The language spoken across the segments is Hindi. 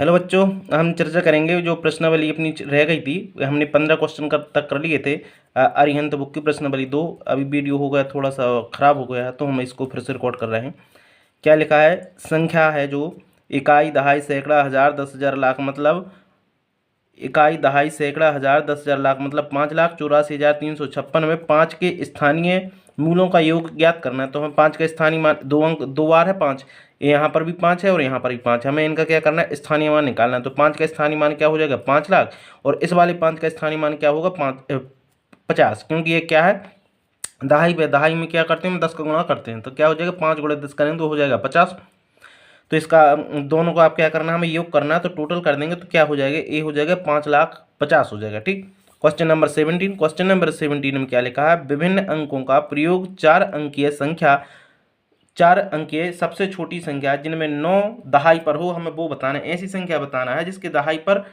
हेलो बच्चों, हम चर्चा करेंगे जो प्रश्नावली अपनी रह गई थी। हमने 15 क्वेश्चन तक कर लिए थे। अरिहंत बुक की प्रश्नावली 2। अभी वीडियो हो गया थोड़ा सा ख़राब हो गया है तो हम इसको फिर से रिकॉर्ड कर रहे हैं। क्या लिखा है? संख्या है जो इकाई, दहाई, सैकड़ा, हज़ार, 10,000, लाख। मतलब इकाई, दहाई, सैकड़ा, हज़ार, 10,000, लाख मतलब 5,84,356 में 5 के स्थानीय मूलों का योग ज्ञात करना है। तो हमें 5 का स्थानीय मान, दो अंक, दो बार है 5, यहाँ पर भी 5 है और यहाँ पर भी 5 है। हमें इनका क्या करना है? स्थानीय मान निकालना है। तो 5 का स्थानीय मान क्या हो जाएगा? 5 लाख। और इस वाले 5 का स्थानीय मान क्या होगा? 50, क्योंकि ये क्या है? दहाई पे, दहाई में क्या करते हैं? हम 10 का गुणा करते हैं। तो क्या हो जाएगा? 5 गुणे 10 करेंगे तो हो जाएगा 50। तो इसका दोनों को आप क्या करना है? हमें योग करना है। तो टोटल कर देंगे तो क्या हो जाएगा? ए हो जाएगा 5,50,000 हो जाएगा। ठीक। Question number 17। क्वेश्चन नंबर 17 में क्या लिखा है? विभिन्न अंकों का प्रयोग 4 अंकीय संख्या, 4 अंकीय सबसे छोटी संख्या जिनमें 9 दहाई पर हो, हमें वो बताना है। ऐसी संख्या बताना है जिसके दहाई पर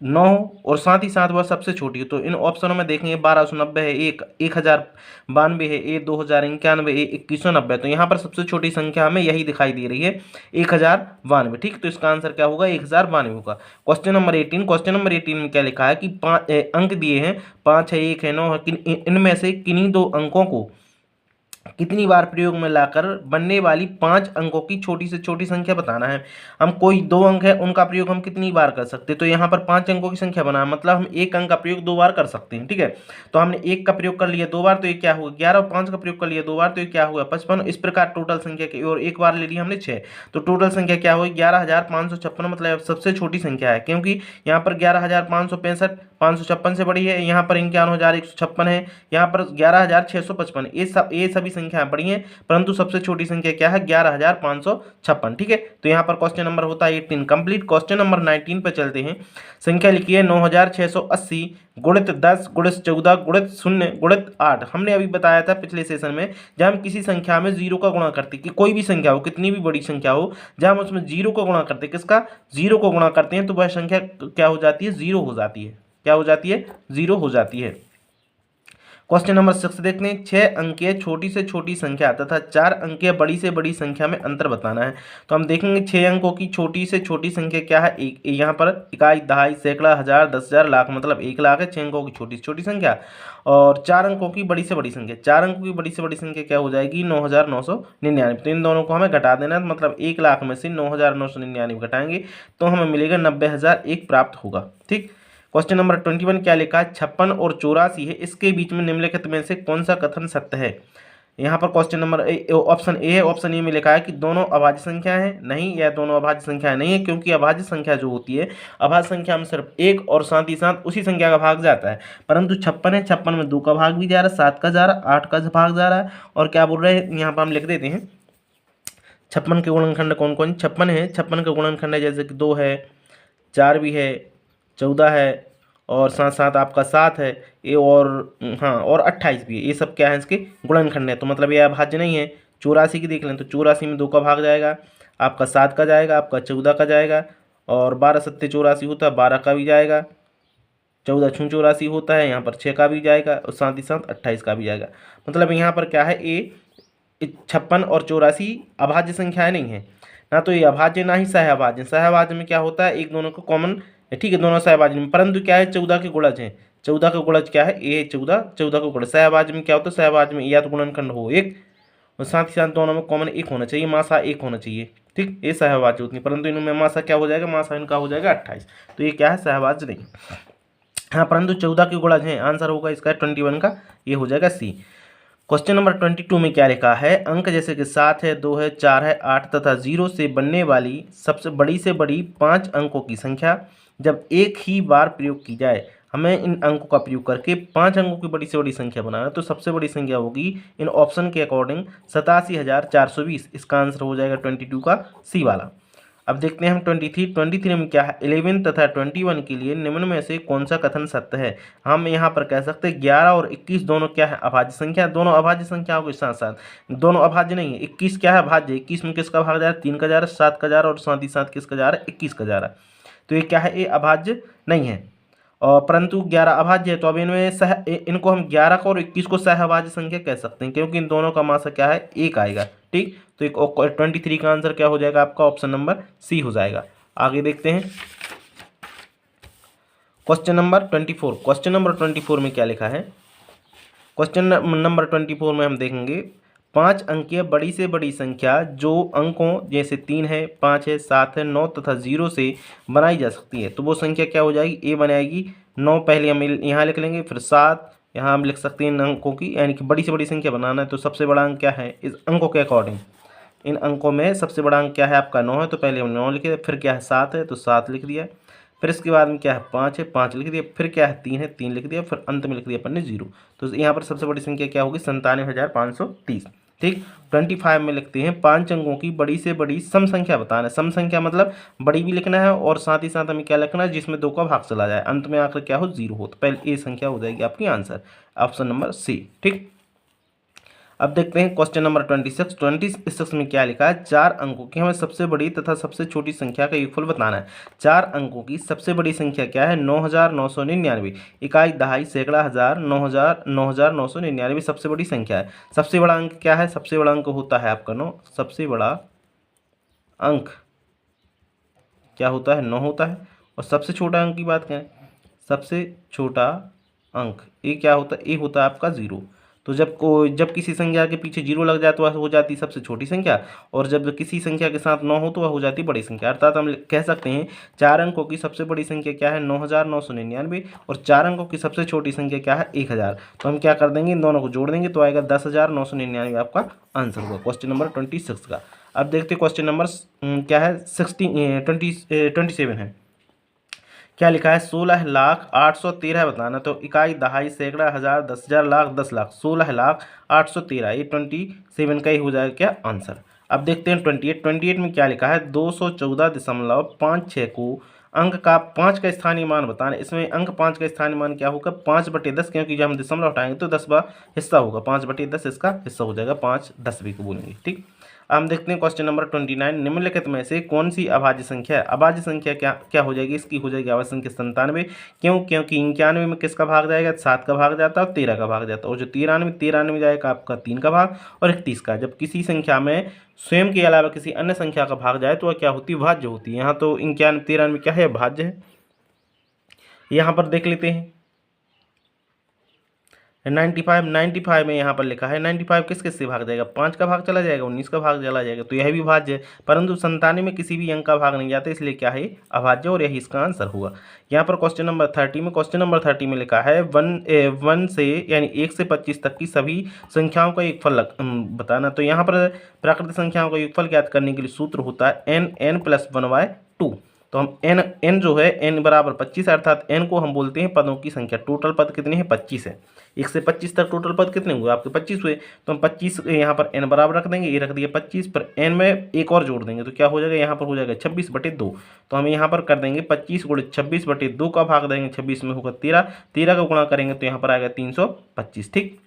9 और साथ ही साथ वह सबसे छोटी हो। तो इन ऑप्शनों में देखेंगे 1290 है, 1092 है, 2091 है, 2190। तो यहाँ पर सबसे छोटी संख्या हमें यही दिखाई दे रही है, 1092। ठीक। तो इसका आंसर क्या होगा? 1092 होगा। Question number 18। क्वेश्चन नंबर 18 में क्या लिखा है कि 5 अंक दिए हैं, 5 है, 1 है, 9 है। इनमें से किन्हीं दो अंकों को कितनी बार प्रयोग में लाकर बनने वाली 5 अंकों की छोटी से छोटी संख्या बताना है। हम कोई 2 अंक है उनका प्रयोग हम कितनी बार कर सकते हैं? तो यहाँ पर 5 अंकों की संख्या बनाना मतलब हम 1 अंक का प्रयोग 2 बार कर सकते हैं। ठीक है। तो हमने 1 का प्रयोग कर लिया 2 बार तो ये क्या होगा? 11। और 5 का प्रयोग कर लिया 2 बार तो ये क्या होगा? 55। इस प्रकार टोटल संख्या की, और 1 बार ले लिया हमने 6। तो टोटल संख्या क्या होगी? 11,556। मतलब सबसे छोटी संख्या है, क्योंकि यहाँ पर 11,565 556 से बड़ी है, यहाँ पर 51,156 है, यहाँ पर 11,655। ये सभी संख्याएं बड़ी हैं, परंतु सबसे छोटी संख्या क्या है? 11,556। ठीक है। तो यहाँ पर क्वेश्चन नंबर होता है 18 कंप्लीट। क्वेश्चन नंबर 19 पे चलते हैं। संख्या लिखिए 9,680 गुणित 10 गुणित 14 गुणित 0 गुणित 8। हमने अभी बताया था पिछले सेशन में, जब हम किसी संख्या में 0 का गुणा करते, कि कोई भी संख्या हो, कितनी भी बड़ी संख्या हो, जब हम उसमें 0 को गुणा करते, किसका? 0 को गुणा करते हैं, तो वह संख्या क्या हो जाती है? 0 हो जाती है। क्या हो जाती है? 0 हो जाती है। क्वेश्चन नंबर 6 देखते हैं। 6 अंकीय छोटी से छोटी संख्या तथा 4 अंकीय बड़ी से बड़ी संख्या में अंतर बताना है। तो हम देखेंगे 6 अंकों की छोटी से छोटी संख्या क्या है? यहाँ पर इकाई, दहाई, सैकड़ा, हज़ार, 10,000, लाख मतलब 1 लाख है। 6 अंकों की छोटी से छोटी संख्या और 4 अंकों की बड़ी से बड़ी संख्या। 4 अंकों की बड़ी से बड़ी संख्या क्या हो जाएगी? 9,999। तो इन दोनों को हमें घटा देना है, मतलब 1 लाख में से 9,999 घटाएंगे तो हमें मिलेगा 90,001 प्राप्त होगा। ठीक। क्वेश्चन नंबर 21 क्या लिखा है? 56 और 84 है, इसके बीच में निम्नलिखित में से कौन सा कथन सत्य है? यहाँ पर क्वेश्चन नंबर ऑप्शन ए है। ऑप्शन ए में लिखा है कि दोनों अभाज्य संख्या है। नहीं, यह दोनों अभाज्य संख्या नहीं है, क्योंकि अभाज्य संख्या जो होती है, अभाज्य संख्या में सिर्फ 1 और साथ ही साथ उसी संख्या का भाग जाता है। परंतु 56 है, 56 में 2 का भाग भी जा रहा है, 7 का जा रहा है, 8 का भाग जा रहा है। और क्या बोल रहे हैं यहाँ पर हम लिख देते हैं 56 के गुणनखंड कौन कौन? 56 है, 56 का गुणनखंड है जैसे कि 2 है, 4 भी है, 14 है और साथ साथ आपका 7 है, ये और हाँ और 28 भी है। ये सब क्या है? इसके गुणनखंड है। तो मतलब ये अभाज्य नहीं है। 84 की देख लें तो 84 में 2 का भाग जाएगा, आपका 7 का जाएगा, आपका 14 का जाएगा और 12 सत्ते 84 होता है, 12 का भी जाएगा, 14 छूं 84 होता है, यहाँ पर 6 का भी जाएगा और साथ ही साथ 28 का भी जाएगा। मतलब यहाँ पर क्या है? ये 56 और 84 अभाज्य संख्याएं नहीं है ना, तो ये अभाज्य ना ही सहअभाज्य। सहअभाज्य में क्या होता है? एक दोनों को कॉमन, ठीक है, दोनों सहअभाज्य में, परंतु क्या है? 14 के गुणज हैं। 14 का गुणज क्या है? ए 14, 14 का गुणज। सहअभाज्य में क्या होता है? सहअभाज्य में या तो गुणनखंड हो 1 और साथ ही साथ दोनों में कॉमन 1 होना चाहिए, मासा 1 होना चाहिए। ठीक, ये सहअभाज्य होती है, परंतु इनमें मासा क्या हो जाएगा? मासा इनका हो जाएगा 28। तो ये क्या है? सहअभाज्य नहीं। हाँ, परंतु 14 के गुणज हैं। आंसर होगा इसका 21 का, ये हो जाएगा सी। क्वेश्चन नंबर 22 में क्या लिखा है? अंक जैसे कि 7 है, 2 है, 4 है, 8 तथा 0 से बनने वाली सबसे बड़ी से बड़ी 5 अंकों की संख्या जब एक ही बार प्रयोग की जाए, हमें इन अंकों का प्रयोग करके 5 अंकों की बड़ी से बड़ी संख्या बनाना है। तो सबसे बड़ी संख्या होगी इन ऑप्शन के अकॉर्डिंग 87,420। इसका आंसर हो जाएगा 22 का सी वाला। अब देखते हैं हम 23 में क्या है? 11 तथा 21 के लिए निम्न में से कौन सा कथन सत्य है? हम यहाँ पर कह सकते हैं 11 और 21 दोनों क्या है? अभाज्य संख्या। दोनों अभाज्य संख्याओं के साथ साथ दोनों अभाज्य नहीं है। 21 क्या है? भाज्य। 21 में किसका भाग जा रहा है? 3 का जा रहा है, 7 का जा रहा है और साथ ही साथ किसका जा रहा है? 21 का जा रहा है। तो ये क्या है? ये अभाज्य नहीं है और परंतु 11 अभाज्य है। तो अब इनमें इनको हम 11 को और 21 को सहअभाज्य संख्या कह सकते हैं, क्योंकि इन दोनों का मासा क्या है? 1 आएगा। ठीक, तो एक 23 का आंसर क्या हो जाएगा आपका? ऑप्शन नंबर सी हो जाएगा। आगे देखते हैं। क्वेश्चन नंबर 24, क्वेश्चन नंबर 24 में क्या लिखा है? क्वेश्चन नंबर 24 में हम देखेंगे 5 अंकीय बड़ी से बड़ी संख्या जो अंकों जैसे 3 है, 5 है, 7 है, 9 तथा 0 से बनाई जा सकती है। तो वो संख्या क्या हो जाएगी? ए बनाएगी। 9 पहले हम यहाँ लिख लेंगे, फिर 7 यहाँ हम लिख सकते हैं इन अंकों की, यानी कि बड़ी से बड़ी संख्या बनाना है तो सबसे बड़ा अंक क्या है इस अंकों के अकॉर्डिंग? इन अंकों में सबसे बड़ा अंक क्या है आपका? 9 है, तो पहले हम 9 लिखे। फिर क्या है? 7 है तो 7 लिख दिया। फिर इसके बाद में क्या है? 5 है, 5 लिख दिया। फिर क्या है? 3 है, 3 लिख दिया। फिर अंत में लिख दिया अपन ने 0। तो यहाँ पर सबसे बड़ी संख्या क्या होगी? 97,530। ठीक। 25 में लिखते हैं 5 अंकों की बड़ी से बड़ी सम संख्या बताना है। सम संख्या मतलब बड़ी भी लिखना है और साथ ही साथ हमें क्या लिखना है? जिसमें 2 का भाग चला जाए, अंत में आकर क्या हो? 0 हो। तो पहले ए संख्या हो जाएगी आपकी आंसर, ऑप्शन नंबर सी। ठीक। अब देखते हैं क्वेश्चन नंबर 26 में क्या लिखा है? 4 अंकों की हमें सबसे बड़ी तथा सबसे छोटी संख्या का योगफल बताना है। 4 अंकों की सबसे बड़ी संख्या क्या है? 9,999। इकाई, दहाई, सैकड़ा, हजार, 9,999 सबसे बड़ी संख्या है। सबसे बड़ा अंक क्या है? सबसे बड़ा अंक होता है आपका 9। सबसे बड़ा अंक क्या होता है? 9 होता है। और सबसे छोटा अंक की बात करें, सबसे छोटा अंक ए क्या होता है? ए होता है आपका 0। तो जब किसी संख्या के पीछे 0 लग जाए तो वह हो जाती सबसे छोटी संख्या, और जब किसी संख्या के साथ 9 हो तो वह हो जाती बड़ी संख्या। अर्थात हम कह सकते हैं 4 अंकों की सबसे बड़ी संख्या क्या है? 9,999। और 4 अंकों की सबसे छोटी संख्या क्या है? 1,000। तो हम क्या कर देंगे? इन दोनों को जोड़ देंगे तो आएगा 10,999 आपका आंसर होगा क्वेश्चन नंबर 26 का। अब देखते हैं क्वेश्चन नंबर क्या है? 27 है। क्या लिखा है? 16,08,13 बताना। तो इकाई, दहाई, सैकड़ा, हजार, 10,000, लाख, 10 लाख। 16,08,13 ये 27 का ही हो जाएगा क्या आंसर? अब देखते हैं 28 में क्या लिखा है? 214.56 को अंक का 5 का स्थानीय मान बताना। इसमें अंक 5 का स्थानीय मान क्या होगा? 5/10, क्योंकि जब हम दशमलव हटाएंगे तो 10वां हिस्सा होगा। 5/10 इसका हिस्सा हो जाएगा, 5 10वीं को बोलेंगे। ठीक। हम देखते हैं क्वेश्चन नंबर 29, निम्नलिखित में से कौन सी अभाज्य संख्या है? अभाज्य संख्या क्या क्या हो जाएगी? इसकी हो जाएगी अभाज्य संख्या 97। क्यों? क्योंकि 91 में किसका भाग जाएगा? 7 का भाग जाता है और 13 का भाग जाता है। और जो 93 में जाएगा आपका 3 का भाग और 31 का। जब किसी संख्या में स्वयं के अलावा किसी अन्य संख्या का भाग जाए तो वह क्या होती है? भाज्य होती है। यहाँ तो 91 93 क्या है? भाज्य है। यहाँ पर देख लेते हैं 95 में यहाँ पर लिखा है 95 किस किस से भाग जाएगा? 5 का भाग चला जाएगा, 19 का भाग चला जाएगा, तो यह भी भाज्य है। परंतु 97 में किसी भी अंक का भाग नहीं जाता, इसलिए क्या है? अभाज्य, और यही इसका आंसर होगा। यहाँ पर क्वेश्चन नंबर 30 में लिखा है 1 से यानी 1 से 25 तक की सभी संख्याओं का योगफल बताना। तो यहाँ पर प्राकृतिक संख्याओं का योगफल ज्ञात करने के लिए सूत्र होता है n + 1/2। तो हम n जो है n बराबर 25, अर्थात n को हम बोलते हैं पदों की संख्या। टोटल पद कितने हैं? 25 है। 1 से 25 तक टोटल पद कितने हुए आपके? 25 हुए। तो हम 25 यहाँ पर n बराबर रख देंगे, ये रख दिया 25 पर n में एक और जोड़ देंगे तो क्या हो जाएगा? यहाँ पर हो जाएगा 26/2। तो हम यहाँ पर कर देंगे 25 × 26/2 का भाग देंगे 26 में होगा 13, 13 का गुणा करेंगे तो यहाँ पर आएगा 325। ठीक।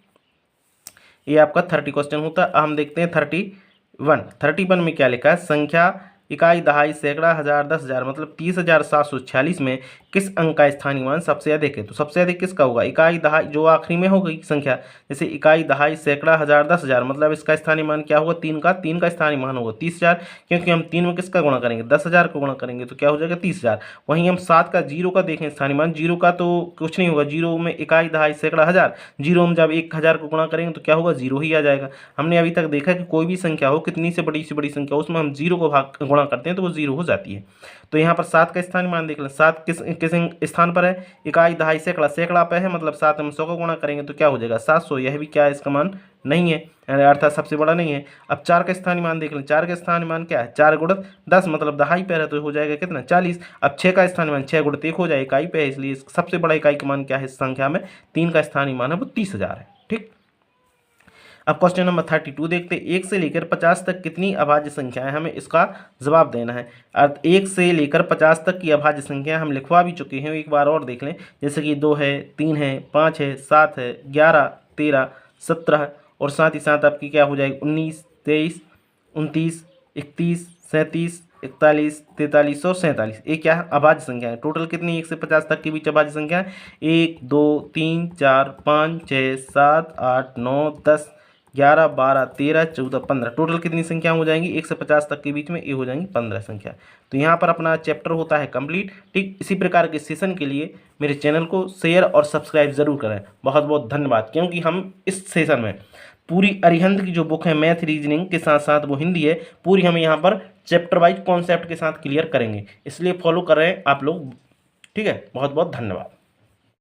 ये आपका 30 क्वेश्चन होता है। अब हम देखते हैं 31 में क्या लिखा है? संख्या, इकाई, दहाई, सैकड़ा, हजार, 10,000 मतलब 30,746 में किस अंक का स्थानीय मान सबसे अधिक है? तो सबसे अधिक किसका होगा? इकाई, दहाई जो आखिरी में होगी संख्या, जैसे इकाई, दहाई, सैकड़ा, हजार, 10,000 मतलब इसका स्थानीय मान क्या होगा? 3 का स्थानीय मान होगा 30,000, क्योंकि हम 3 में किसका गुणा करेंगे? 10,000 को गुणा करेंगे तो क्या हो जाएगा? 30,000। वहीं हम 7 का 0 का देखें स्थानीय मान, 0 का तो कुछ नहीं होगा। 0 में इकाई, दहाई, सैकड़ा, हजार, 0 में जब 1,000 को गुणा करेंगे तो क्या होगा? 0 ही आ जाएगा। हमने अभी तक देखा कि कोई भी संख्या हो, कितनी से बड़ी संख्या, उसमें हम 0 को भाग गुणा करते हैं तो वो 0 हो जाती है। तो यहाँ पर 7 का स्थानीय मान देख लें। 7 किस स्थान पर है? इकाई, दहाई, सैकड़ा, सैकड़ा पे है, मतलब 7 हम 100 को गुणा करेंगे तो क्या हो जाएगा? 700। यह भी क्या है? इसका मान नहीं है, अर्थात सबसे बड़ा नहीं है। अब 4 का स्थानीय मान देख लें। 4 का स्थानीय मान क्या है? 4 × 10 मतलब दहाई पे है तो हो जाएगा कितना? 40। अब 6 का स्थानीय मान 6 × 1 हो जाएगा, इकाई पे है, इसलिए सबसे बड़ा इकाई का मान क्या है इस संख्या में? 3 का स्थानीय मान है वो 30,000 है। ठीक। अब क्वेश्चन नंबर 32 देखते हैं। 1 से लेकर 50 तक कितनी अभाज्य संख्याएं? हमें इसका जवाब देना है। अर्थ 1 से लेकर 50 तक की अभाज्य संख्या हम लिखवा भी चुके हैं, एक बार और देख लें। जैसे कि 2 है, 3 है, 5 है, 7 है, 11, 13, 17 और साथ ही साथ आपकी क्या हो जाएगी? 19, 23, 29, 31, 37, 41, 43 और 47। ये क्या है? अभाज्य संख्या है। टोटल कितनी 1 से 50 तक के बीच अभाज्य संख्या है? 1, 2, 3, 4, 5, 6, 7, 8, 9, 10, 11, 12, 13, 14, 15 टोटल कितनी संख्या हो जाएंगी 1 से 50 तक के बीच में, ये हो जाएंगी 15 संख्या। तो यहाँ पर अपना चैप्टर होता है कंप्लीट। ठीक इसी प्रकार के सेशन के लिए मेरे चैनल को शेयर और सब्सक्राइब जरूर करें। बहुत बहुत धन्यवाद। क्योंकि हम इस सेशन में पूरी अरिहंत की जो बुक है मैथ रीजनिंग के साथ साथ वो हिंदी है, पूरी हम यहाँ पर चैप्टर वाइज कॉन्सेप्ट के साथ क्लियर करेंगे, इसलिए फॉलो कर रहे हैं आप लोग। ठीक है, बहुत बहुत धन्यवाद।